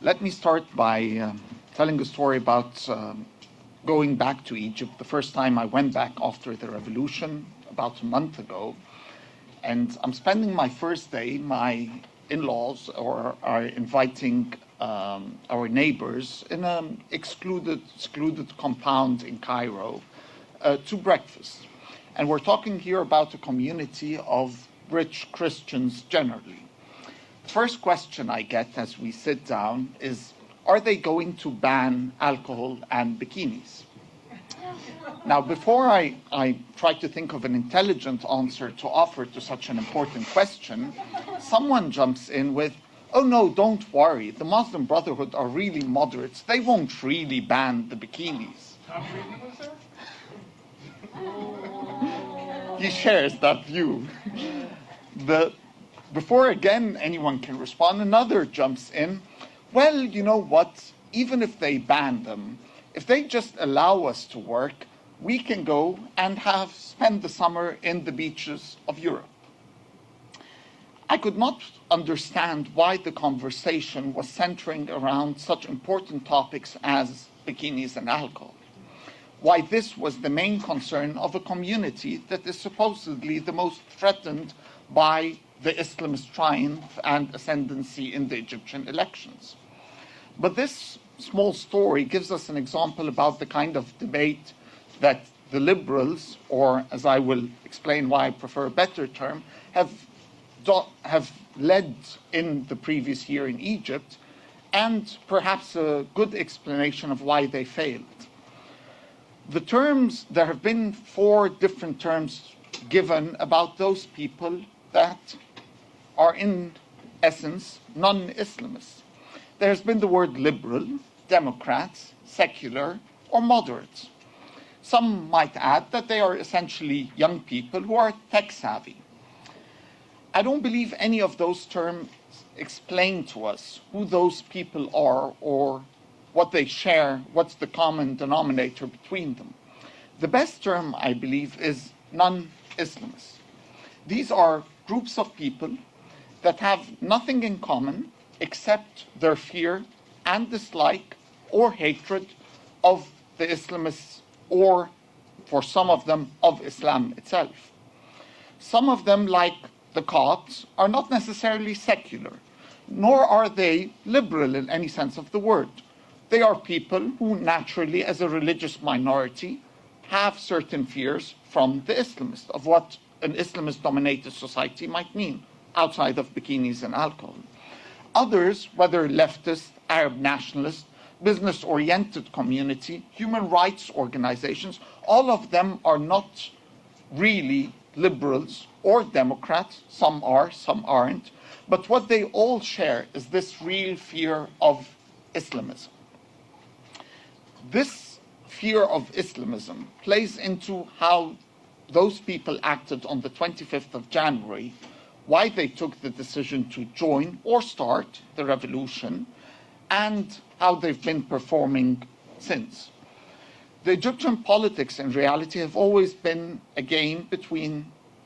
Let me start by telling a story about going back to Egypt. The first time I went back after the revolution, about a month ago, and I'm spending my first day. My in-laws are inviting our neighbors in an secluded compound in Cairo to breakfast. And we're talking here about a community of rich Christians generally. The first question I get as we sit down is, are they going to ban alcohol and bikinis? Now, before I try to think of an intelligent answer to offer to such an important question, someone jumps in with, oh no, don't worry, the Muslim Brotherhood are really moderates. They won't really ban the bikinis. He shares that view. Before again anyone can respond, another jumps in. Well, you know what? Even if they ban them, if they just allow us to work, we can go and spend the summer in the beaches of Europe. I could not understand why the conversation was centering around such important topics as bikinis and alcohol. Why this was the main concern of a community that is supposedly the most threatened by the Islamist triumph and ascendancy in the Egyptian elections. But this small story gives us an example about the kind of debate that the liberals, or as I will explain why I prefer a better term, have led in the previous year in Egypt, and perhaps a good explanation of why they failed. There have been 4 different terms given about those people that are in essence non-Islamists. There has been the word liberal, Democrats, secular, or moderates. Some might add that they are essentially young people who are tech-savvy. I don't believe any of those terms explain to us who those people are or what they share, what's the common denominator between them. The best term, I believe, is non-Islamists. These are groups of people that have nothing in common except their fear and dislike or hatred of the Islamists, or for some of them, of Islam itself. Some of them, like the Copts, are not necessarily secular, nor are they liberal in any sense of the word. They are people who naturally, as a religious minority, have certain fears from the Islamists, of what an Islamist-dominated society might mean, outside of bikinis and alcohol. Others, whether leftist, Arab nationalist, business-oriented community, human rights organizations, all of them are not really liberals or Democrats. Some are, some aren't. But what they all share is this real fear of Islamism. This fear of Islamism plays into how those people acted on the 25th of January, why they took the decision to join or start the revolution, and how they've been performing since. The Egyptian politics, in reality, have always been a game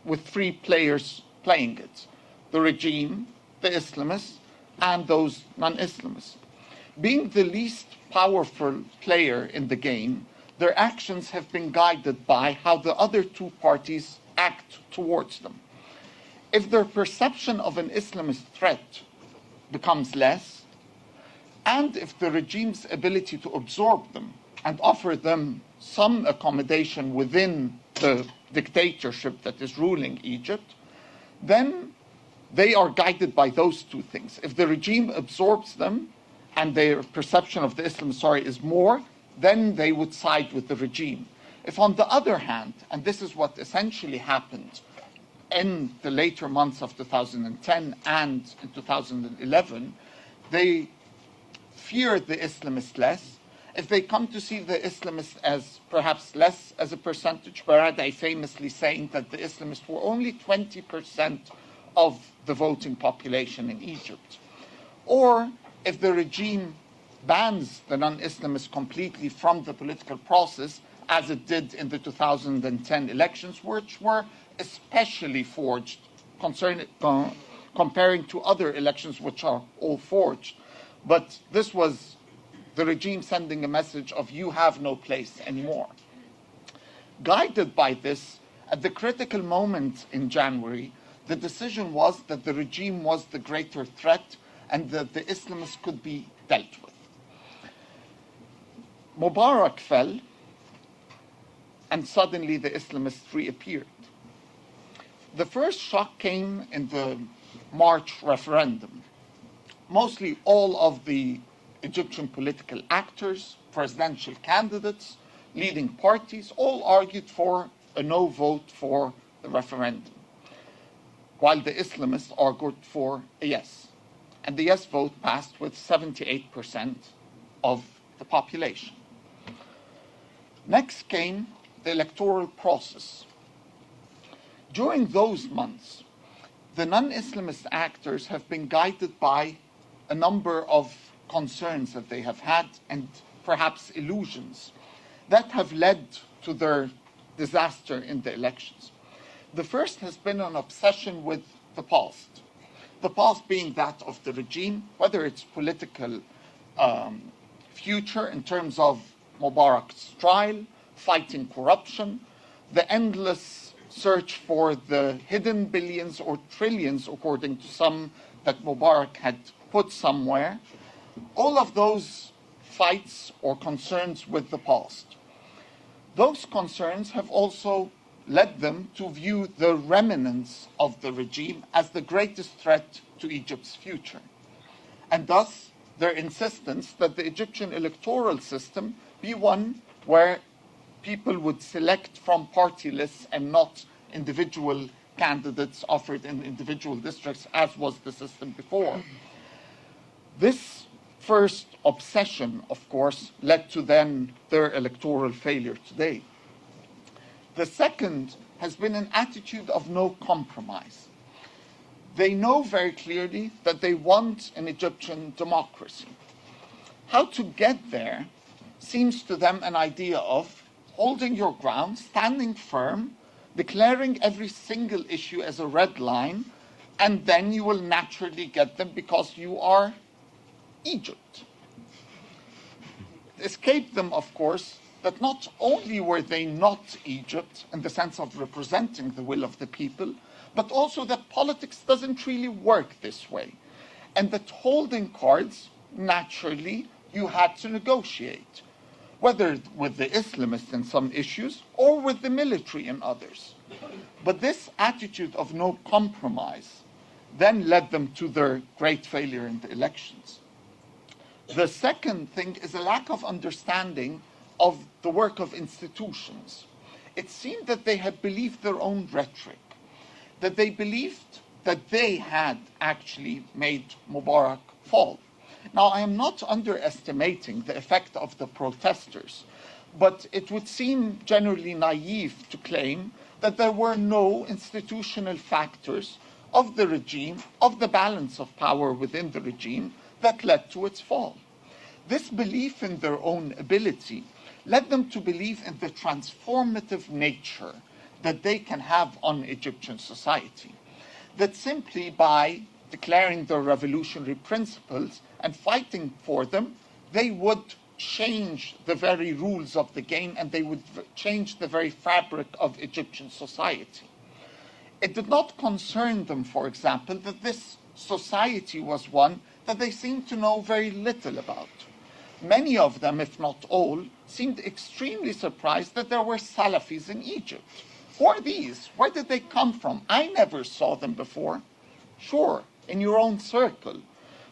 with 3 players playing it: the regime, the Islamists, and those non-Islamists. Being the least powerful player in the game, their actions have been guided by how the other 2 parties act towards them. If their perception of an Islamist threat becomes less, and if the regime's ability to absorb them and offer them some accommodation within the dictatorship that is ruling Egypt, then they are guided by those 2 things. If the regime absorbs them and their perception of the Islamist is more, then they would side with the regime. If on the other hand, and this is what essentially happened in the later months of 2010 and in 2011, they fear the Islamists less. If they come to see the Islamists as perhaps less as a percentage, Baradei famously saying that the Islamists were only 20% of the voting population in Egypt. Or if the regime bans the non-Islamists completely from the political process, as it did in the 2010 elections, which were especially forged comparing to other elections which are all forged. But this was the regime sending a message of you have no place anymore. Guided by this, at the critical moment in January, the decision was that the regime was the greater threat and that the Islamists could be dealt with. Mubarak fell, and suddenly the Islamists reappeared. The first shock came in the March referendum. Mostly all of the Egyptian political actors, presidential candidates, leading parties, all argued for a no vote for the referendum, while the Islamists argued for a yes. And the yes vote passed with 78% of the population. Next came the electoral process. During those months, the non-Islamist actors have been guided by a number of concerns that they have had and perhaps illusions that have led to their disaster in the elections. The first has been an obsession with the past being that of the regime, whether it's political future in terms of Mubarak's trial, fighting corruption, the endless search for the hidden billions or trillions, according to some, that Mubarak had put somewhere. All of those fights or concerns with the past. Those concerns have also led them to view the remnants of the regime as the greatest threat to Egypt's future. And thus, their insistence that the Egyptian electoral system be one where people would select from party lists and not individual candidates offered in individual districts, as was the system before. This first obsession, of course, led to then their electoral failure today. The second has been an attitude of no compromise. They know very clearly that they want an Egyptian democracy. How to get there seems to them an idea of holding your ground, standing firm, declaring every single issue as a red line, and then you will naturally get them because you are Egypt. It escaped them, of course, that not only were they not Egypt in the sense of representing the will of the people, but also that politics doesn't really work this way. And that holding cards, naturally, you had to negotiate, whether with the Islamists in some issues or with the military in others. But this attitude of no compromise then led them to their great failure in the elections. The second thing is a lack of understanding of the work of institutions. It seemed that they had believed their own rhetoric, that they believed that they had actually made Mubarak fall. Now, I am not underestimating the effect of the protesters, but it would seem generally naive to claim that there were no institutional factors of the regime, of the balance of power within the regime, that led to its fall. This belief in their own ability led them to believe in the transformative nature that they can have on Egyptian society. That simply by declaring their revolutionary principles and fighting for them, they would change the very rules of the game and they would change the very fabric of Egyptian society. It did not concern them, for example, that this society was one that they seemed to know very little about. Many of them, if not all, seemed extremely surprised that there were Salafis in Egypt. Who are these? Where did they come from? I never saw them before. Sure, in your own circle.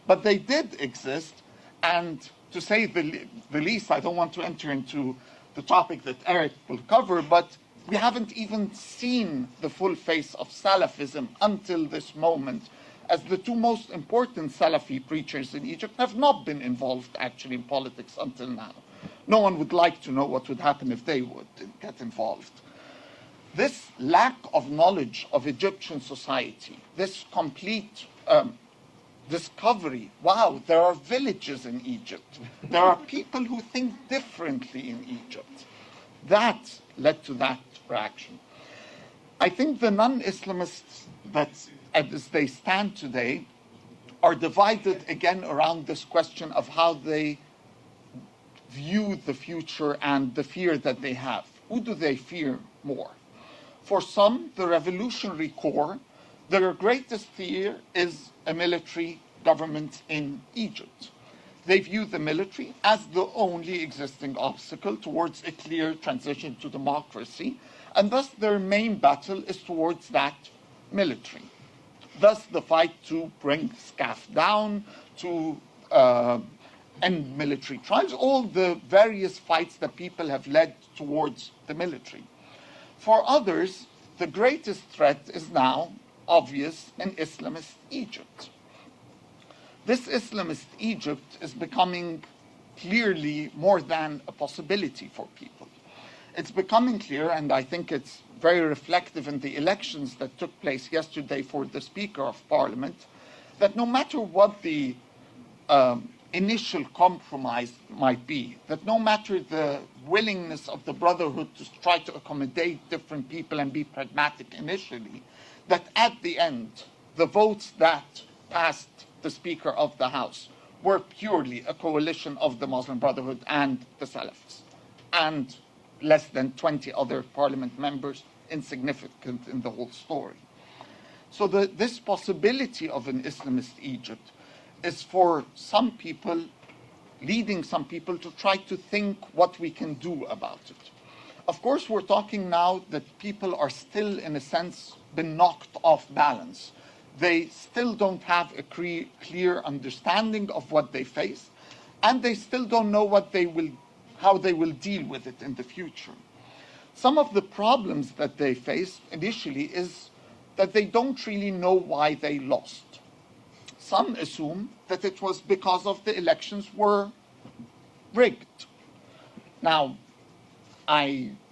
But they did exist, and to say the least, I don't want to enter into the topic that Eric will cover, but we haven't even seen the full face of Salafism until this moment, as the two most important Salafi preachers in Egypt have not been involved actually in politics until now. No one would like to know what would happen if they would get involved. This lack of knowledge of Egyptian society, this complete discovery, wow, there are villages in Egypt. There are people who think differently in Egypt. That led to that reaction. I think the non-Islamists that, as they stand today, are divided again around this question of how they view the future and the fear that they have. Who do they fear more? For some, the revolutionary core, their greatest fear is a military government in Egypt. They view the military as the only existing obstacle towards a clear transition to democracy, and thus their main battle is towards that military. Thus the fight to bring SCAF down, to end military trials, all the various fights that people have led towards the military. For others, the greatest threat is now obvious in Islamist Egypt. This Islamist Egypt is becoming clearly more than a possibility for people. It's becoming clear, and I think it's very reflective in the elections that took place yesterday for the Speaker of Parliament, that no matter what the initial compromise might be, that no matter the willingness of the Brotherhood to try to accommodate different people and be pragmatic initially, that at the end, the votes that passed the Speaker of the House were purely a coalition of the Muslim Brotherhood and the Salafis, and less than 20 other parliament members, insignificant in the whole story. So this possibility of an Islamist Egypt is for some people, leading some people to try to think what we can do about it. Of course, we're talking now that people are still, in a sense, been knocked off balance. They still don't have a clear understanding of what they face, and they still don't know how they will deal with it in the future. Some of the problems that they face initially is that they don't really know why they lost. Some assume that it was because of the elections were rigged. Now,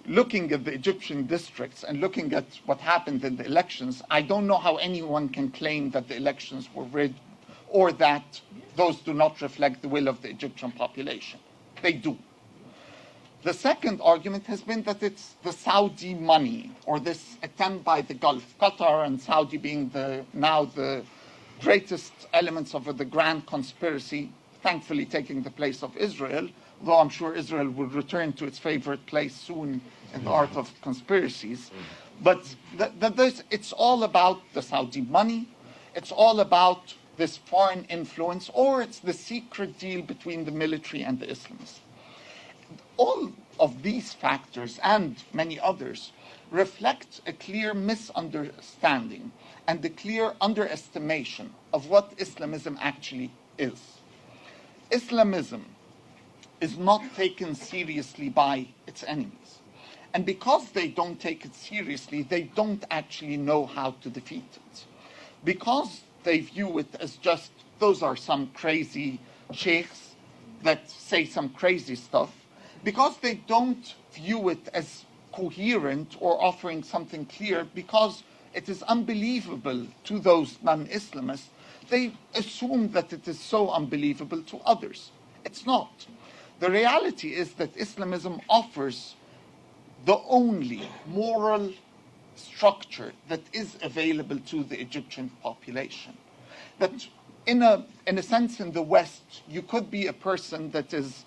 looking at the Egyptian districts and looking at what happened in the elections, I don't know how anyone can claim that the elections were rigged or that those do not reflect the will of the Egyptian population. They do. The second argument has been that it's the Saudi money, or this attempt by the Gulf, Qatar and Saudi being now the greatest elements of the grand conspiracy, thankfully taking the place of Israel, though I'm sure Israel will return to its favorite place soon in the art of conspiracies. But it's all about the Saudi money, it's all about this foreign influence, or it's the secret deal between the military and the Islamists. All of these factors and many others reflect a clear misunderstanding and a clear underestimation of what Islamism actually is. Islamism is not taken seriously by its enemies. And because they don't take it seriously, they don't actually know how to defeat it. Because they view it as just, those are some crazy sheikhs that say some crazy stuff, because they don't view it as coherent or offering something clear, because it is unbelievable to those non-Islamists, they assume that it is so unbelievable to others. It's not. The reality is that Islamism offers the only moral structure that is available to the Egyptian population. That in a sense in the West, you could be a person that is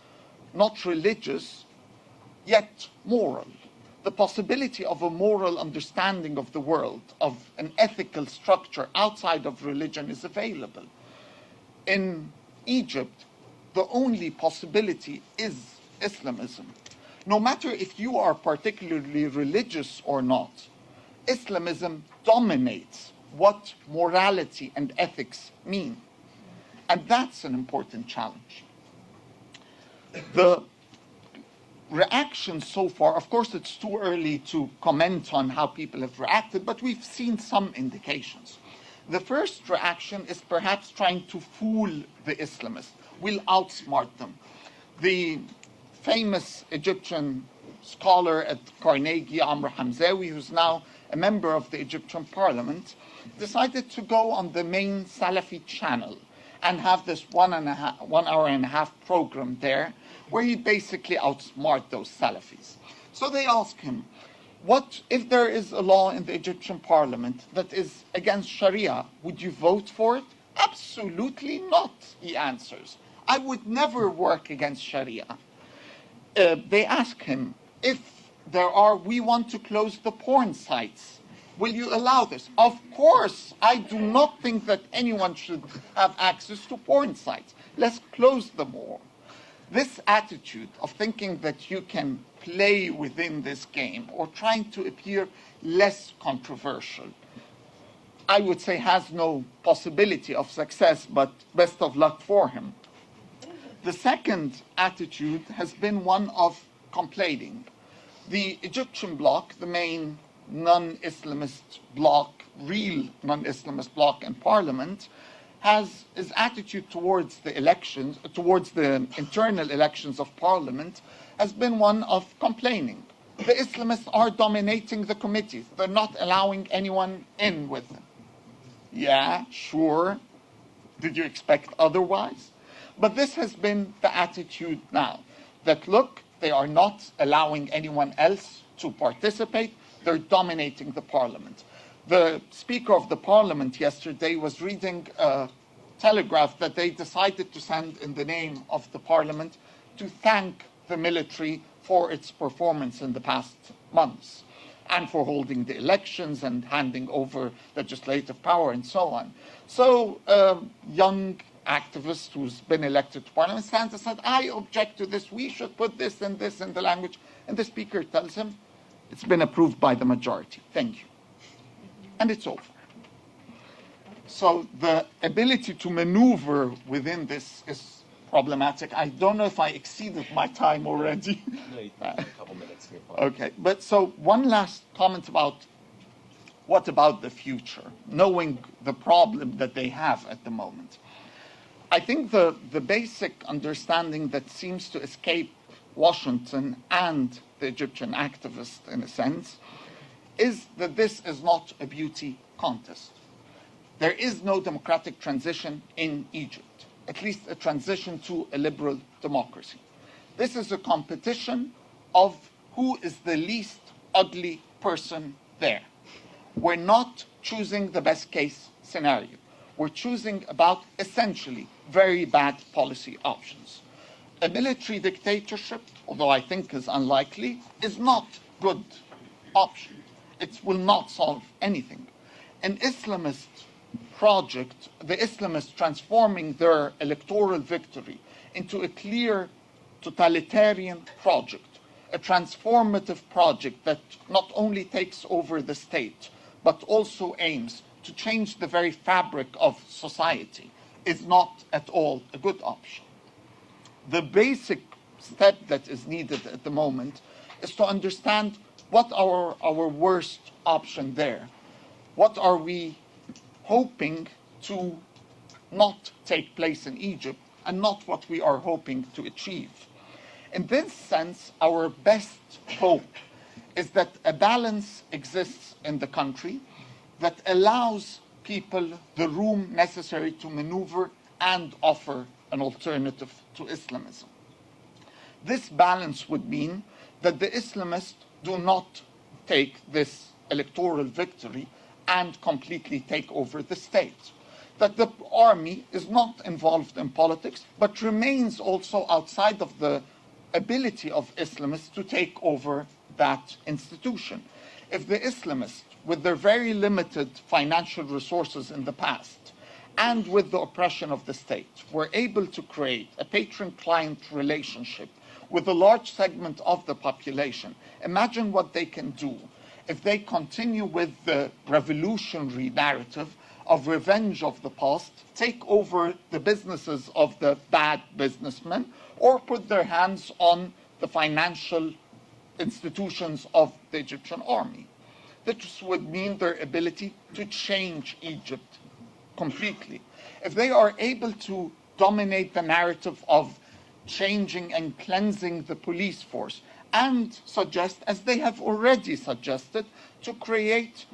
not religious, yet moral. The possibility of a moral understanding of the world, of an ethical structure outside of religion is available. In Egypt, the only possibility is Islamism. No matter if you are particularly religious or not, Islamism dominates what morality and ethics mean. And that's an important challenge. The reaction so far, of course it's too early to comment on how people have reacted, but we've seen some indications. The first reaction is perhaps trying to fool the Islamists. We'll outsmart them. The famous Egyptian scholar at Carnegie, Amr Hamzawi, who's now a member of the Egyptian parliament, decided to go on the main Salafi channel and have this 1 hour and a half program there, where he basically outsmart those Salafis. So they ask him, what if there is a law in the Egyptian parliament that is against Sharia, would you vote for it? Absolutely not, he answers. I would never work against Sharia. They ask him, if we want to close the porn sites, will you allow this? Of course, I do not think that anyone should have access to porn sites. Let's close them all. This attitude of thinking that you can play within this game or trying to appear less controversial, I would say has no possibility of success, but best of luck for him. The second attitude has been one of complaining. The Egyptian bloc, the main non-Islamist bloc, real non-Islamist bloc in parliament, his attitude towards the elections, towards the internal elections of parliament, has been one of complaining. The Islamists are dominating the committees. They're not allowing anyone in with them. Yeah, sure. Did you expect otherwise? But this has been the attitude now, that look, they are not allowing anyone else to participate. They're dominating the parliament. The Speaker of the Parliament yesterday was reading a telegraph that they decided to send in the name of the Parliament to thank the military for its performance in the past months and for holding the elections and handing over legislative power and so on. So a young activist who's been elected to Parliament stands and said, I object to this, we should put this and this in the language. And the Speaker tells him, it's been approved by the majority, thank you. And it's over. So the ability to maneuver within this is problematic. I don't know if I exceeded my time already. No, you have a couple minutes here. Okay, but so one last comment about what about the future, knowing the problem that they have at the moment. I think the basic understanding that seems to escape Washington and the Egyptian activists, in a sense, is that this is not a beauty contest. There is no democratic transition in Egypt, at least a transition to a liberal democracy. This is a competition of who is the least ugly person there. We're not choosing the best case scenario. We're choosing about essentially very bad policy options. A military dictatorship, although I think is unlikely, is not a good option. It will not solve anything. An Islamist project, the Islamists transforming their electoral victory into a clear totalitarian project, a transformative project that not only takes over the state, but also aims to change the very fabric of society, is not at all a good option. The basic step that is needed at the moment is to understand what our worst option there. What are we hoping to not take place in Egypt and not what we are hoping to achieve. In this sense, our best hope is that a balance exists in the country that allows people the room necessary to maneuver and offer an alternative to Islamism. This balance would mean that the Islamists do not take this electoral victory and completely take over the state. That the army is not involved in politics, but remains also outside of the ability of Islamists to take over that institution. If the Islamists, with their very limited financial resources in the past, and with the oppression of the state, were able to create a patron-client relationship with a large segment of the population, imagine what they can do if they continue with the revolutionary narrative of revenge of the past, take over the businesses of the bad businessmen, or put their hands on the financial institutions of the Egyptian army. This would mean their ability to change Egypt completely. If they are able to dominate the narrative of changing and cleansing the police force, and suggest, as they have already suggested, to create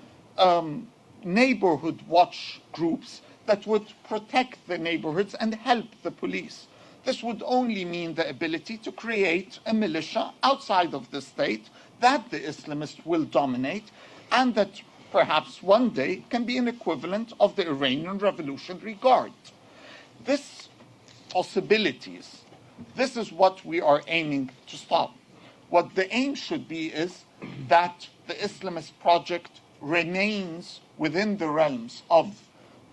neighborhood watch groups that would protect the neighborhoods and help the police. This would only mean the ability to create a militia outside of the state that the Islamists will dominate, and that perhaps one day can be an equivalent of the Iranian Revolutionary Guard. This possibilities, this is what we are aiming to stop. What the aim should be is that the Islamist project remains within the realms of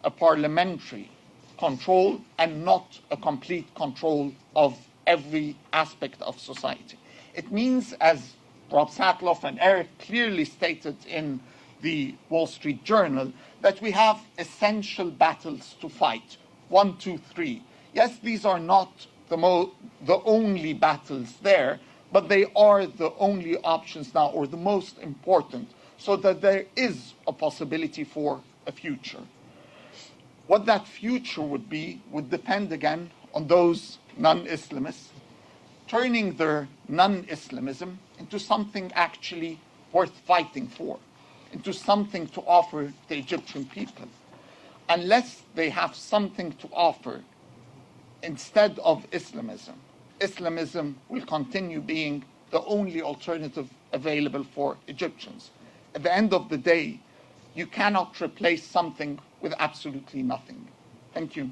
a parliamentary control and not a complete control of every aspect of society. It means, as Rob Satloff and Eric clearly stated in the Wall Street Journal, that we have essential battles to fight. 1, 2, 3. Yes, these are not the only battles there, but they are the only options now, or the most important, so that there is a possibility for a future. What that future would be would depend again on those non-Islamists turning their non-Islamism into something actually worth fighting for, into something to offer the Egyptian people. Unless they have something to offer instead of Islamism, Islamism will continue being the only alternative available for Egyptians. At the end of the day, you cannot replace something with absolutely nothing. Thank you.